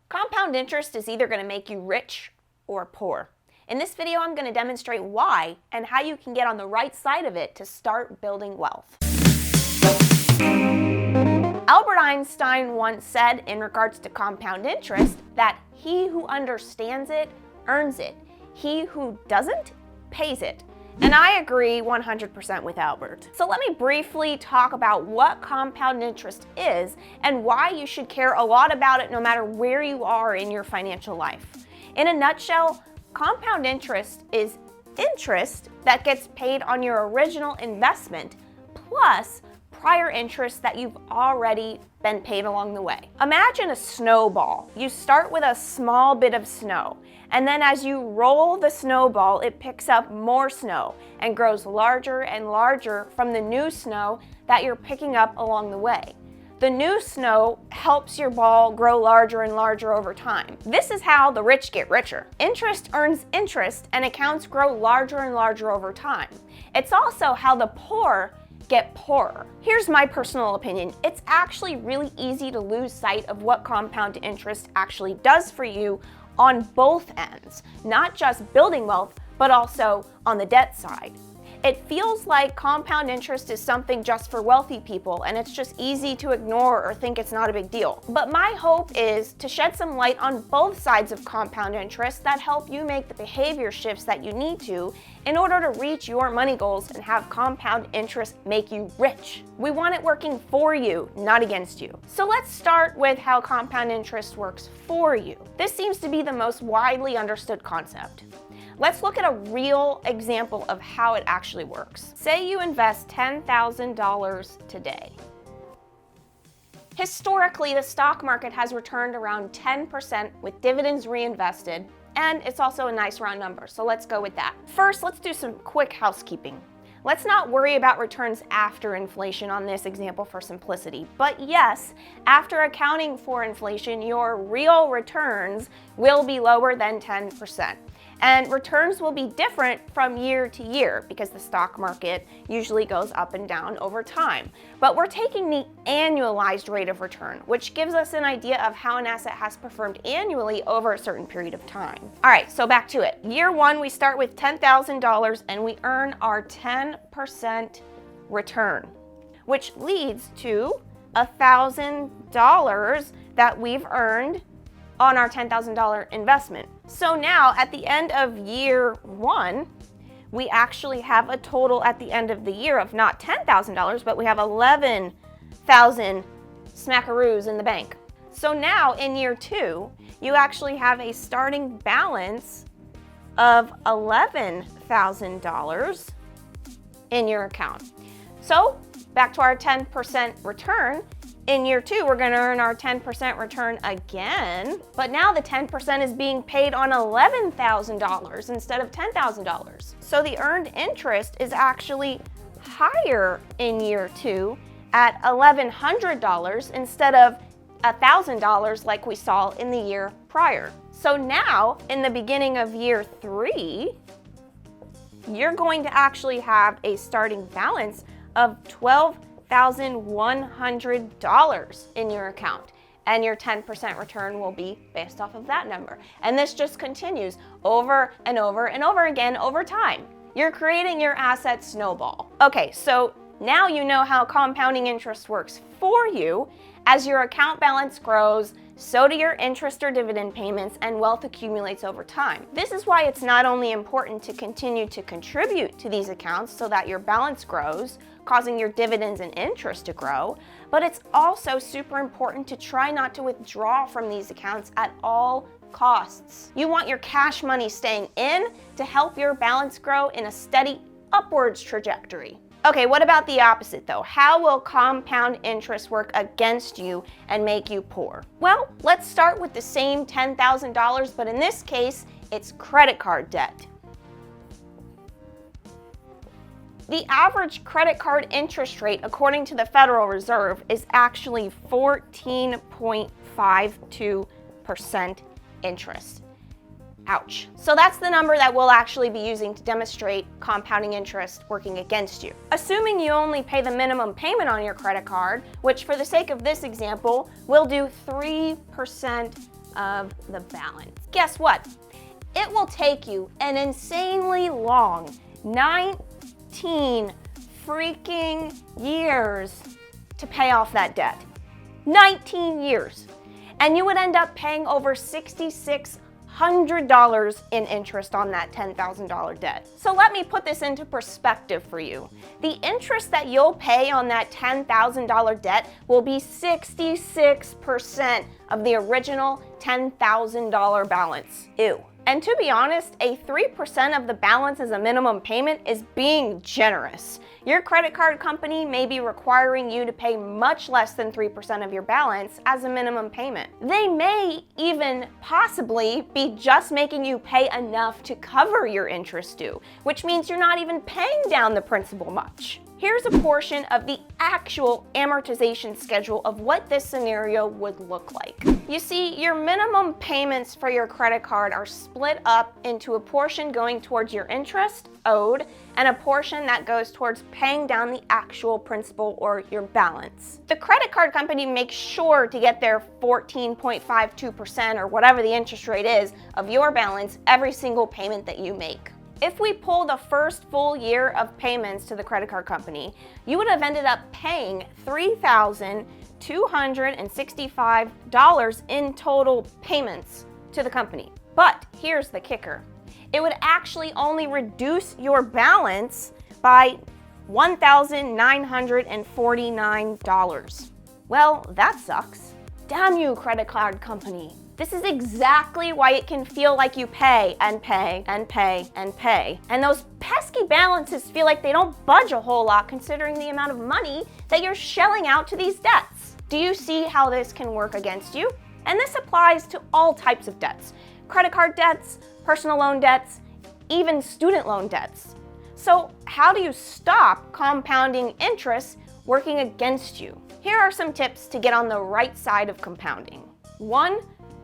Compound interest is either going to make you rich or poor. In this video, I'm going to demonstrate why and how you can get on the right side of it to start building wealth. Albert Einstein once said in regards to compound interest that he who understands it earns it. He who doesn't pays it. And I agree 100% with Albert. So let me briefly talk about what compound interest is and why you should care a lot about it no matter where you are in your financial life. In a nutshell, compound interest is interest that gets paid on your original investment plus prior interest that you've already been paid along the way. Imagine a snowball. You start with a small bit of snow, and then as you roll the snowball, it picks up more snow and grows larger and larger from the new snow that you're picking up along the way. The new snow helps your ball grow larger and larger over time. This is how the rich get richer. Interest earns interest, and accounts grow larger and larger over time. It's also how the poor get poorer. Here's my personal opinion. It's actually really easy to lose sight of what compound interest actually does for you on both ends, not just building wealth, but also on the debt side. It feels like compound interest is something just for wealthy people, and it's just easy to ignore or think it's not a big deal. But my hope is to shed some light on both sides of compound interest that help you make the behavior shifts that you need to in order to reach your money goals and have compound interest make you rich. We want it working for you, not against you. So let's start with how compound interest works for you. This seems to be the most widely understood concept. Let's look at a real example of how it actually works. Say you invest $10,000 today. Historically, the stock market has returned around 10% with dividends reinvested, and it's also a nice round number, so let's go with that. First, let's do some quick housekeeping. Let's not worry about returns after inflation on this example for simplicity. But yes, after accounting for inflation, your real returns will be lower than 10%. And returns will be different from year to year because the stock market usually goes up and down over time. But we're taking the annualized rate of return, which gives us an idea of how an asset has performed annually over a certain period of time. All right, so back to it. Year one, we start with $10,000 and we earn our 10% return, which leads to $1,000 that we've earned on our $10,000 investment. So now at the end of year one, we actually have a total at the end of the year of not $10,000, but we have 11,000 smackaroos in the bank. So now in year two, you actually have a starting balance of $11,000 in your account. So back to our 10% return. In year two, we're going to earn our 10% return again, but now the 10% is being paid on $11,000 instead of $10,000. So the earned interest is actually higher in year two at $1,100 instead of $1,000 like we saw in the year prior. So now, in the beginning of year three, you're going to actually have a starting balance of $12,100 in your account, and your 10% return will be based off of that number. And this just continues over and over and over again over time. You're creating your asset snowball. Okay, so now you know how compounding interest works for you. As your account balance grows, so do your interest or dividend payments, and wealth accumulates over time. This is why it's not only important to continue to contribute to these accounts so that your balance grows, causing your dividends and interest to grow, but it's also super important to try not to withdraw from these accounts at all costs. You want your cash money staying in to help your balance grow in a steady upwards trajectory. Okay, what about the opposite though? How will compound interest work against you and make you poor? Well, let's start with the same $10,000, but in this case, it's credit card debt. The average credit card interest rate, according to the Federal Reserve, is actually 14.52% interest. Ouch. So that's the number that we'll actually be using to demonstrate compounding interest working against you. Assuming you only pay the minimum payment on your credit card, which for the sake of this example, we'll do 3% of the balance. Guess what? It will take you an insanely long 19 freaking years to pay off that debt. 19 years. And you would end up paying over $6,600 in interest on that $10,000 debt. So let me put this into perspective for you. The interest that you'll pay on that $10,000 debt will be 66% of the original $10,000 balance. Ew. And to be honest, a 3% of the balance as a minimum payment is being generous. Your credit card company may be requiring you to pay much less than 3% of your balance as a minimum payment. They may even possibly be just making you pay enough to cover your interest due, which means you're not even paying down the principal much. Here's a portion of the actual amortization schedule of what this scenario would look like. You see, your minimum payments for your credit card are split up into a portion going towards your interest owed and a portion that goes towards paying down the actual principal or your balance. The credit card company makes sure to get their 14.52% or whatever the interest rate is of your balance every single payment that you make. If we pull the first full year of payments to the credit card company, you would have ended up paying $3,265 in total payments to the company. But here's the kicker. It would actually only reduce your balance by $1,949. Well, that sucks. Damn you, credit card company. This is exactly why it can feel like you pay and pay and pay and pay. And those pesky balances feel like they don't budge a whole lot considering the amount of money that you're shelling out to these debts. Do you see how this can work against you? And this applies to all types of debts. Credit card debts, personal loan debts, even student loan debts. So how do you stop compounding interest working against you? Here are some tips to get on the right side of compounding. 1,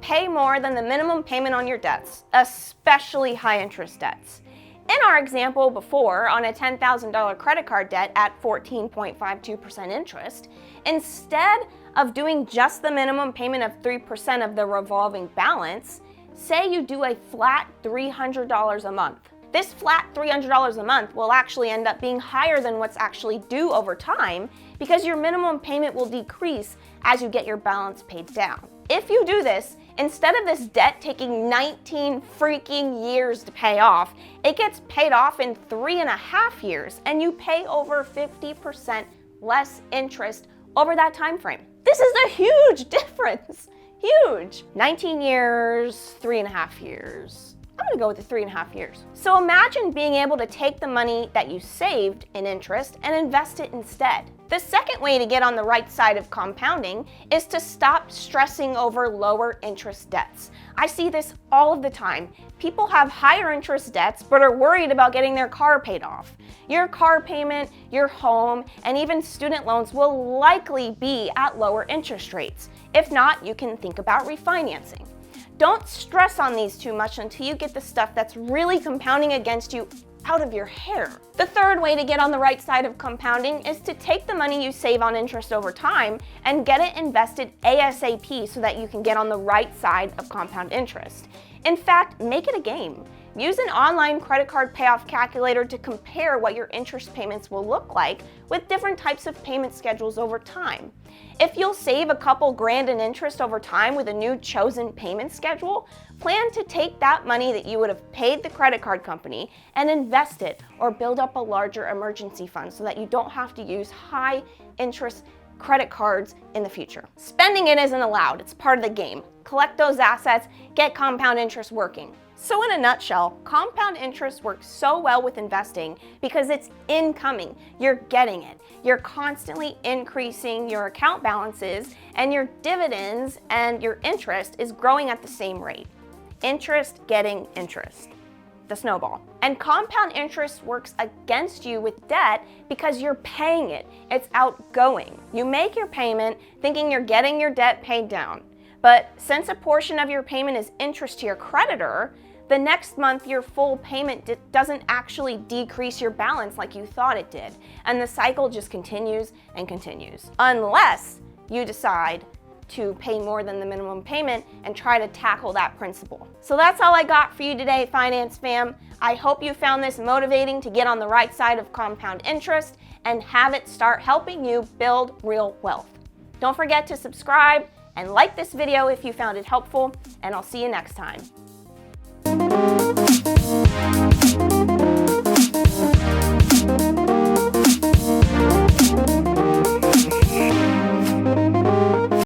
pay more than the minimum payment on your debts, especially high interest debts. In our example before, on a $10,000 credit card debt at 14.52% interest, instead of doing just the minimum payment of 3% of the revolving balance, say you do a flat $300 a month. This flat $300 a month will actually end up being higher than what's actually due over time because your minimum payment will decrease as you get your balance paid down. If you do this, instead of this debt taking 19 freaking years to pay off, it gets paid off in 3.5 years and you pay over 50% less interest over that time frame. This is a huge difference. Huge. 19 years, 3.5 years. I'm gonna go with the 3.5 years. So imagine being able to take the money that you saved in interest and invest it instead. The second way to get on the right side of compounding is to stop stressing over lower interest debts. I see this all of the time. People have higher interest debts but are worried about getting their car paid off. Your car payment, your home, and even student loans will likely be at lower interest rates. If not, you can think about refinancing. Don't stress on these too much until you get the stuff that's really compounding against you out of your hair. The third way to get on the right side of compounding is to take the money you save on interest over time and get it invested ASAP so that you can get on the right side of compound interest. In fact, make it a game. Use an online credit card payoff calculator to compare what your interest payments will look like with different types of payment schedules over time. If you'll save a couple grand in interest over time with a new chosen payment schedule, plan to take that money that you would have paid the credit card company and invest it or build up a larger emergency fund so that you don't have to use high interest credit cards in the future. Spending it isn't allowed, it's part of the game. Collect those assets, get compound interest working. So in a nutshell, compound interest works so well with investing because it's incoming. You're getting it. You're constantly increasing your account balances and your dividends and your interest is growing at the same rate. Interest getting interest. The snowball. And compound interest works against you with debt because you're paying it. It's outgoing. You make your payment thinking you're getting your debt paid down. But since a portion of your payment is interest to your creditor, the next month your full payment doesn't actually decrease your balance like you thought it did. And the cycle just continues and continues. Unless you decide to pay more than the minimum payment and try to tackle that principle. So that's all I got for you today, Finance Fam. I hope you found this motivating to get on the right side of compound interest and have it start helping you build real wealth. Don't forget to subscribe and like this video if you found it helpful, and I'll see you next time.